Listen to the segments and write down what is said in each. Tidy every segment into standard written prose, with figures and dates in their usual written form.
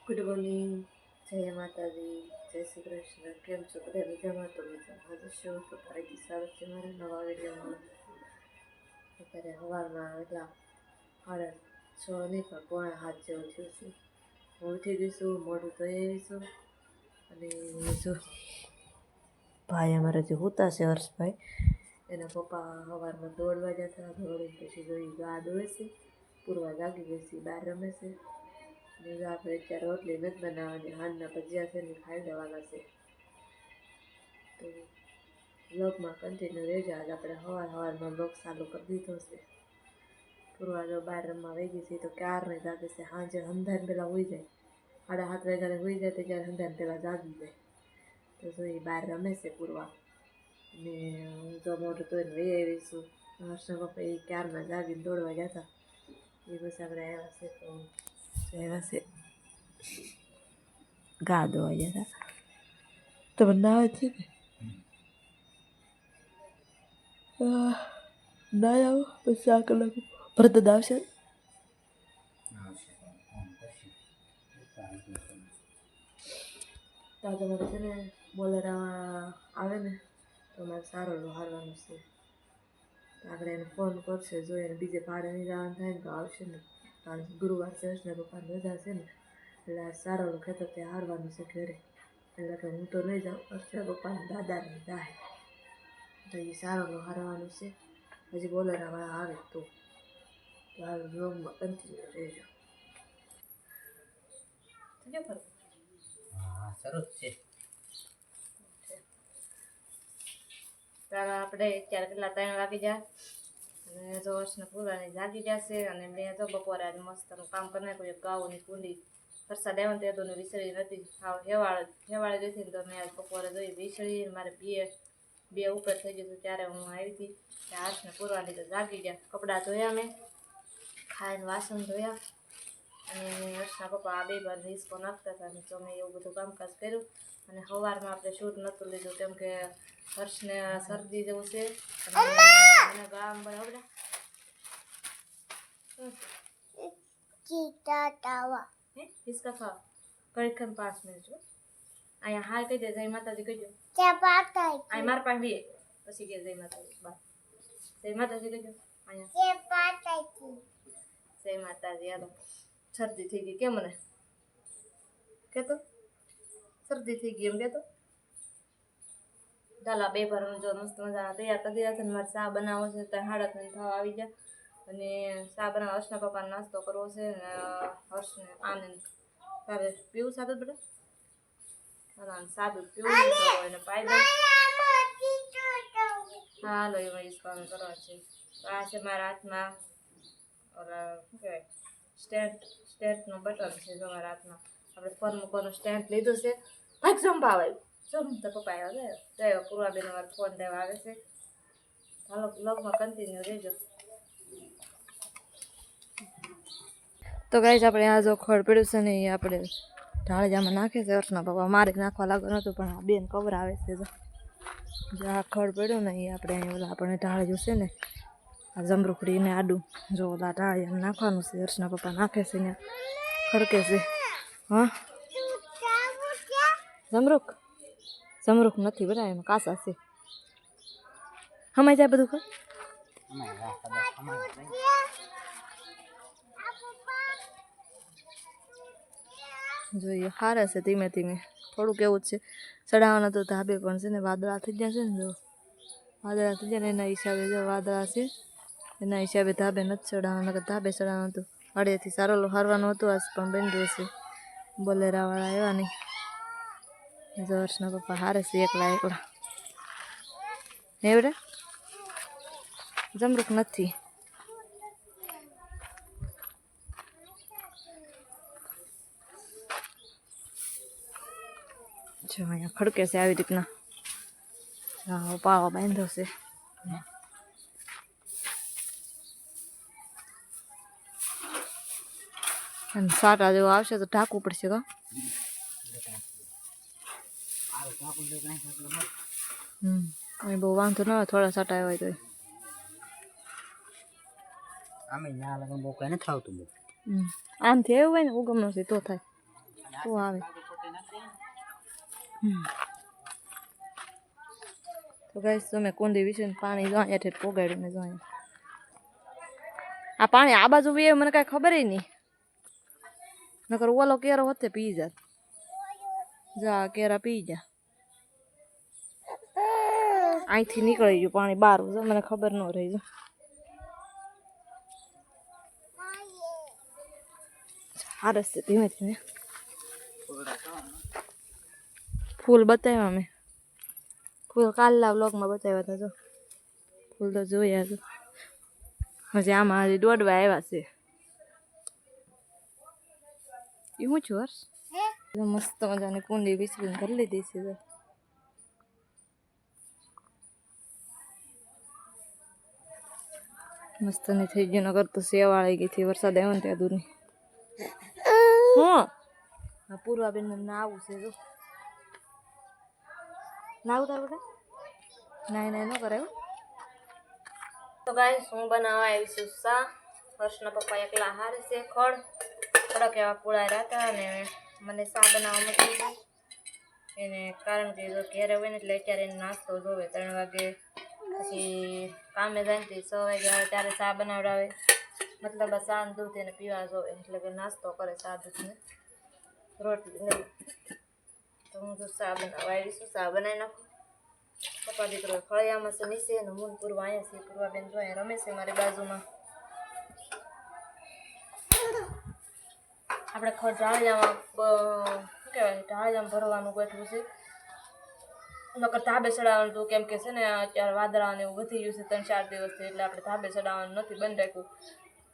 Good morning, જય માતાજી, જય શ્રી કૃષ્ણ. કેમ છો બધા? મજામાં? તો મજા હાજર છો તો ફરીથી સ્વાગત છે મારા નવા વિડીયોમાં. અત્યારે સવારમાં એટલા 6:30 નહીં પણ 6:45 જેવું થયું છે. હું ઉઠી ગઈ છું, મોઢું ધોઈ આવી છું. અને જો ભાઈ અમારા જે હોતા છે હર્ષભાઈ, એના પપ્પા સવારમાં દોડવા જતા, દોડીને પછી જોઈ ગા દોડે છે, પૂરવા જાગી ગઈ છે, બહાર રમે છે. આપણે અત્યારે રોટલી નથી બનાવવાની, હાંજના ભજીયા છે ને ખાઈ લેવાના છે. તો બ્લોગમાં કન્ટિન્યુ રહેજો. આજ આપણે સવારમાં બ્લોગ ચાલુ કરી દીધો છે. પૂરવા જો બહાર રમવા વહી ગઈ છે, તો ક્યારને જાગે છે. સાંજે અંધાર પહેલાં હોઈ જાય, 7:30 વાગ્યાને હોઈ જાય, તો ત્યારે અંધાર પહેલાં જાગી જાય. તો જો એ બહાર રમે છે પૂરવા. ને હું જો મોટું તોઈને વહી આવી છું. હર્ષના પપ્પા એ ક્યારના જાગીને દોડવા ગયા હતા. એ બસ આપણે આવ્યા છે. તો આવ્યા છે ગા દોવા ગયા હતા. તમે નાવા છે ને ના આવો પછી આ કલાક ભરત આવશે. તો તમારે છે ને બોલેરામાં આવે ને તો મારે સારો હારવાનું છે. આપણે એને ફોન કરશે, જો એને બીજે ભાડે નહીં જવાનું થાય ને તો આવશે ને. કારણ કે ગુરુવાર છે, ને પપ્પાની રજા છે ને, એટલે સારોનું ખેતર ત્યાં હારવાનું છે ઘરે. એટલે કે હું તો નહીં જાઉં, અર્ચના પપ્પાને દાદાને જાય. તો એ સારોનું હારવાનું છે. હજી બોલેરાવાળા આવે તો હાલ બ્લોગમાં કન્ટિન્યુ રહેજો. હા, સરસ છે. ત્યારે આપણે અત્યારે કેટલા 3 વાગી જાય અને જો વર્ષને પૂરાની જાગી જશે. અને મેં તો બપોરે આજે મસ્તનું કામ કરી નાખ્યું. એક ગાઉની કુંડી વરસાદ આવ્યો ને તો વિસળી નથી, હેવાળે જતી ને તો મેં આજ બપોરે જોઈ વિસળી. મારે બે ઉપર થઈ ગયું ત્યારે હું આવી હતી. હાથને પૂરવાની તો જાગી ગયા. કપડાં ધોયા, મેં ખાઈને વાસણ ધોયા. અને હર્ષના પપ્પા આ બે બાર હિસકો નાખતા હતા ને તો મેં એવું બધું કામકાજ કર્યું. અને સવારમાં આપણે શૂટ નહોતું લીધું કેમ કે હર્ષને શરદી જેવું છે. અને ગામ બરાબર હિસકા ખાવા કઈ 5 મિનિટ અહીંયા હાલ કહી દે જય માતાજી કહી દો. અહીં માર પાસે બી પછી કે જય માતાજી બા જય માતાજી કહી દો. અહીંયા જય માતાજી. હાલો શરદી થઈ ગઈ કેમ મને કેતો શરદી થઈ ગઈ એમ કેતો. ચાલા બે ભર જો મસ્ત મજા તૈયાર કરી દીધા છે. મારે ચા બનાવો છે તો 3:30 થવા આવી ગયા. અને ચા બનાવવા હર્ષના પપ્પાને નાસ્તો કરવો છે. ને હર્ષને આનંદ તારે પીવું સાદું બેટા? હા સાદું પીવું એને પાઈ દઉં. હા લો એમાં ઈસકામ કરવા છે. આ છે મારા હાથમાં ઓલા શું કહેવાય સ્ટેન્ડનું બટન છે. જો મારા હાથમાં આપણે ફોન મૂકવાનું સ્ટેન્ડ લીધું છે. ભાઈ જંપા આવે તો પપ્પા આવ્યા ગયો પૂર્વાબેન મારો ફોન લેવા આવે છે. હાલો બ્લોગમાં કન્ટિન્યુ રહેજો. તો ગાઈસ આપણે આ જો ખડ પડ્યું છે ને એ આપણે ઢાળજામાં નાખે છે. હર્ષના પપ્પા મારે નાખવા લાગવાનું હતું પણ આ બેન કવર આવે છે. જો આ ખડ પડ્યું ને એ આપણે અહીં ઓલા આપણે ઢાળજું છે ને આ જમરૂખડીને આડું જો ઓલા ઢાળિયામાં નાખવાનું છે. હર્ષના પપ્પા નાખે છે ને ખડકે છે. હા જમરૂખ નથી બરાબર, એમાં કાસા છે. હમાઈ જાય બધું જોઈએ હારે છે. ધીમે ધીમે થોડુંક એવું જ છે. ચડાવવાના તો ધાબે પણ છે ને વાદળા થઈ ગયા છે ને. જો વાદળા થઈ જાય ને એના હિસાબે જો વાદળા છે એના હિસાબે ધાબે નથી ચડાવવાના. ધાબે ચડાવવાનું હતું અડેથી સારો હારવાનું હતું. આજ પણ બની રહ્યું છે. બોલેરાવાળા આવ્યા નહીં. જો હર્ષના પપ્પા હારે છે એકલા એવડે જમરૂખ નથી. જો અહીંયા ખડકે છે આવી રીતના. પાવા બાંધો છે. અને સાટા જેવું આવશે તો ઢાંકવું પડશે. અહીં બહુ વાંધો ન હોય, થોડા સાટા હોય તો આમે ના લગન બહુ કઈ નથી આવતું. આમથી એવું હોય ને ઉગમનો છે તો થાય. શું આવે તો ગાઈસ તમે કુંડી વિશે પાણી જો અહીંયા ઠેઠ પોગાડ્યું ને જો અહીંયા આ પાણી આ બાજુ વે મને કાંઈ ખબર નહીં નકર ઓલો કેરો હોતે પી જાત જા કેરા પી જા અહીંથી નીકળી ગયું પાણી બહાર મને ખબર ન રહી જો આ રસ્તે ધીમે ધીમે ફૂલ બતાવ્યા મેં ફૂલ કાલના વ્લોગમાં બતાવ્યા હતા જો ફૂલ તો જોયા તો હજી આમાં હજી દોડવા આવ્યા છે એ શું છું હર્ષ મસ્ત મજાની કુંડી વિસરીને કરી લીધી છે મસ્ત ની થઈ ગયું નગર તો સેવા આવી ગઈ હતી વરસાદ આવ્યો ને ત્યાં દૂરની હા પૂર્વાબેન નાવું છે જો નાવું તારું બધા નાઈ ન કરાયું તો ગાઈસ હું બનાવવા આવી છું સા હર્ષના પપ્પા એકલા હારે છે ખડ કડક એવા પૂળા રહેતા અને મને સા બનાવવા મૂકી છે એને કારણ કે જો ઘેરે હોય ને એટલે અત્યારે એને નાસ્તો જોવે 3 વાગે પછી કામે જાય ને 6 વાગે આવે ત્યારે ચા બનાવડાવે મતલબ સા દૂધ એને પીવા જોવે એટલે કે નાસ્તો કરે ચા દૂધને રોટલી નહીં તો હું જો ચા બનાવવા આવી છું ચા બનાવી નાખું પપ્પા દીકરો ફળિયામાં છે નીચે અને મૂન પૂર્વા અહીંયા છે પૂર્વાબેન જો અહીંયા રમે છે મારી બાજુમાં આપણે ઢાળિયામાં શું કહેવાય ઢાળિયામાં ભરવાનું ગોઠવું છે નકર ધાબે ચડાવવાનું હતું કેમ કે છે ને અત્યારે વાદળા ને એવું વધી ગયું છે 3-4 દિવસથી એટલે આપણે ધાબે ચડાવવાનું નથી બંધ રાખ્યું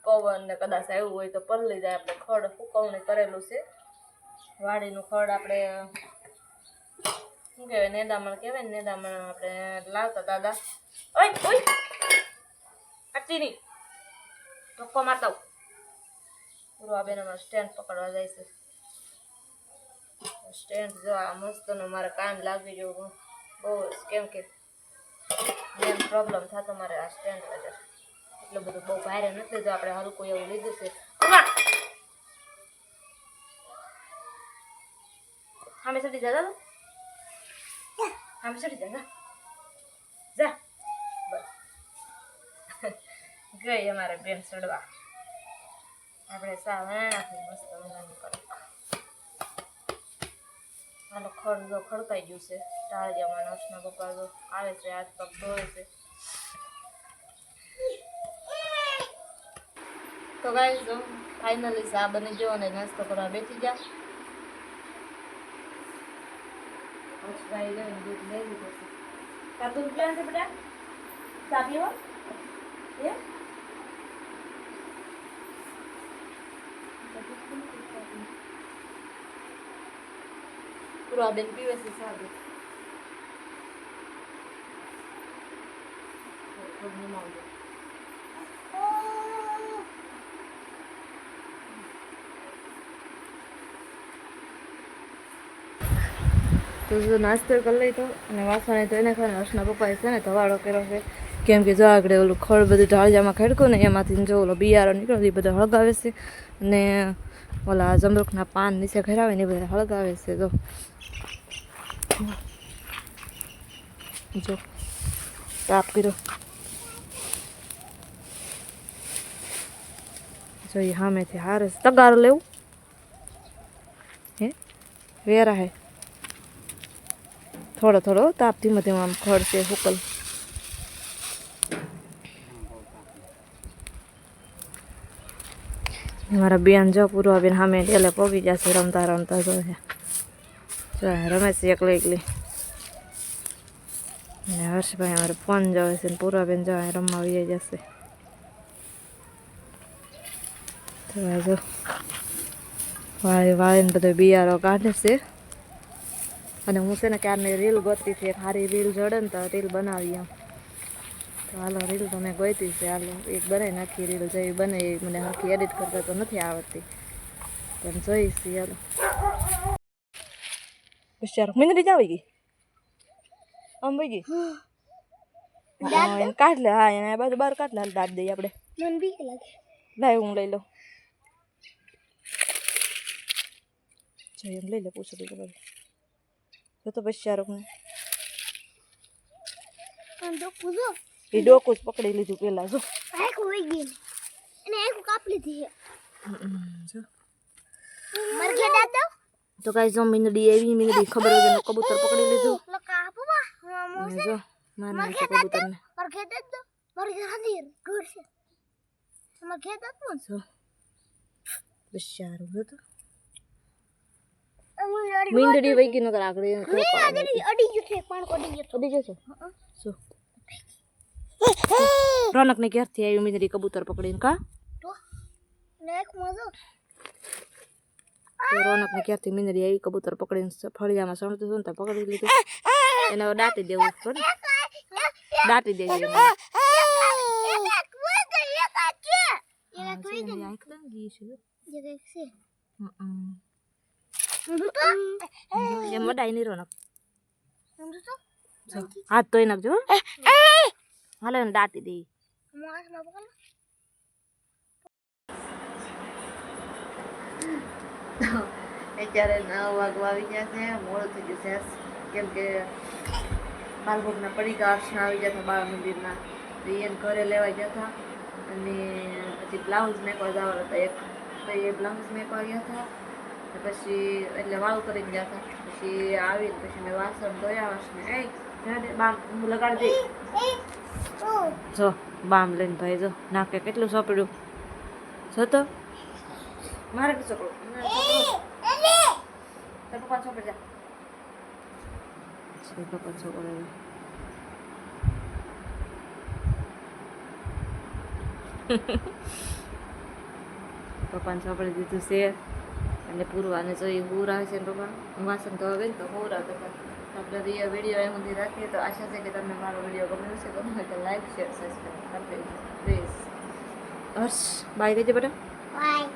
પવન ને કદાચ આવ્યું હોય તો પલળી જાય આપણે ખડ સુકવણી કરેલું છે વાડીનું ખડ આપણે શું કહેવાય નેદામણ કહેવાય ને નેદામણ આપણે લાવતા દાદા ઓય ઓય આટલી નહીં ધક્કો મારતા પૂર્વાબેન અમારે સ્ટેન્ડ પકડવા જાય છે સ્ટેન્ડ જો આ મસ્તનો મારે કામ લાગી ગયો બહુ કેમ કે મેન પ્રોબ્લેમ થતો મારે આ સ્ટેન્ડ વગર એટલું બધું બહુ ભારે નથી લીધું આપણે હલકું એવું લીધું છે સામે ચડી જા દાદા સામે ચડી જા જા બસ ગઈ અમારે બેન ચડવા આપણે સા નાખી મસ્ત મજાની કરી આનો ખડ જો ખડકાઈ ગયું છે ટાળિયામાં નર્સના પપ્પા જો આવે છે હાથ પગ ધોવે છે તો ગાઈસ જો ફાઇનલી ચા બની ગયો અને નાસ્તો કરવા બેસી ગયા ભાઈ જો દૂધ લઈ લીધું છે તાર દૂધ પીવાનું છે બેટા ચા પીવો એ પૂર્વાબેન પીવે છે સારું તો જો નાસ્તો કરી લઈ તો અને વાસણે તો એને ખાને હર્ષના પપ્પાએ છે ને ધવાડો કર્યો છે કેમ કે જો આગળ ઓલું ખડ બધું ઢાળિયામાં ખેડકું ને એમાંથી જો ઓલો બિયારો નીકળ્યો એ બધો હળગાવે છે અને ઓલા જમરૂખના પાન નીચે ઘરાવે ને એ બધા હળગાવે છે જો તાપ કર્યો જોઈએ સામેથી હારે તગારો લેવું હે વેરા હે થોડો થોડો તાપ ધીમે ધીમે આમ ખડશે હુકલ મારા બેન જો પૂર્વાબેન સામે એટલે પગી જશે રમતા રમતા જો રમે છે એકલી એકલી અને હર્ષભાઈ અમારે ફોન જોવે છે ને પૂર્વાબેન જો રમવા આવી જશે તો જો વાળીને બધો બિયારો કાઢે છે અને હું છે ને ક્યારની રીલ ગોતતી હતી એક સારી રીલ જડે ને તો રીલ બનાવી એમ તો હાલો રીલ તો મેં ગોતી છે હાલો એક બનાવી નાખી રીલ જેવી બને એ મને આખી એડિટ કરતા તો નથી આવડતી પણ જોઈશ હાલો હોશિયાર મિનરી જ આવી ગઈ આમ વહી ગઈ કાઢ લે હા એને બાજુ બહાર કાઢ લે દાદ દઈએ આપણે લાય હું લઈ લઉં જઈ એમ લઈ લે પૂછડી તો બધું જો તો બસ શાહરૂખને એ ડોકું જ પકડી લીધું પેલા જો જો તો કાંઈ જો મીંદડી આવી મીંદડી ખબર હોય ને કબૂતર પકડી લીધું અને જો માર નાખ્યું કબૂતરને જો બસ શાહરૂખ જો તો મીંદડી વહી ગઈ નકર આગળ અડી જશે જો રોનક ને ક્યારથી આવ્યું મીંદડી કબૂતર પકડીને કા રોનક ને ક્યારથી મીંદડી આવી કબૂતર પકડીને ફળિયામાં સણતું હતું ને તો પકડી લીધું એને હવે દાટી દેવું પડે દાટી દેવી એને એમ વડાય નહીં રોનક હાથ ધોઈ નાખજો હાલે ને દાટી દઈ અત્યારે 9 વાગવા આવી ગયા છે મોડું થઈ ગયું છે કેમ કે બાલભોગના પડીકા અર્ચના આવી ગયા હતા બાળ મંદિરના તો એને ઘરે લેવા ગયા હતા અને પછી બ્લાઉઝ મેકવા જવાના હતા એક તો એ બ્લાઉઝ મેકવા ગયા હતા પછી એટલે વાળું કરીને ગયા હતા પછી આવીને પછી મેં વાસણ ધોયા વાસણ બામ હું લગાડી દઈ જો બામ લઈને ભાઈ જો નાકે કેટલું સોંપડ્યું જો તો મારે કે છોકરો પપ્પા છોકરો જા પપ્પા છોકરો પપ્પાને સોંપડી દીધું છે અને પૂરવાને જો એ હુર આવે છે ને પપ્પા વાસણ તો હવે ને તો હુર આવે આપણે વિડીયો અહીં સુધી રાખીએ તો આશા છે કે તમને મારો વિડીયો ગમ્યો છે ગમે તો લાઈક શેર સબસ્ક્રાઈબ કરી દેજો પ્લીઝ હર્ષ બાય કહેજે બેટા બાય.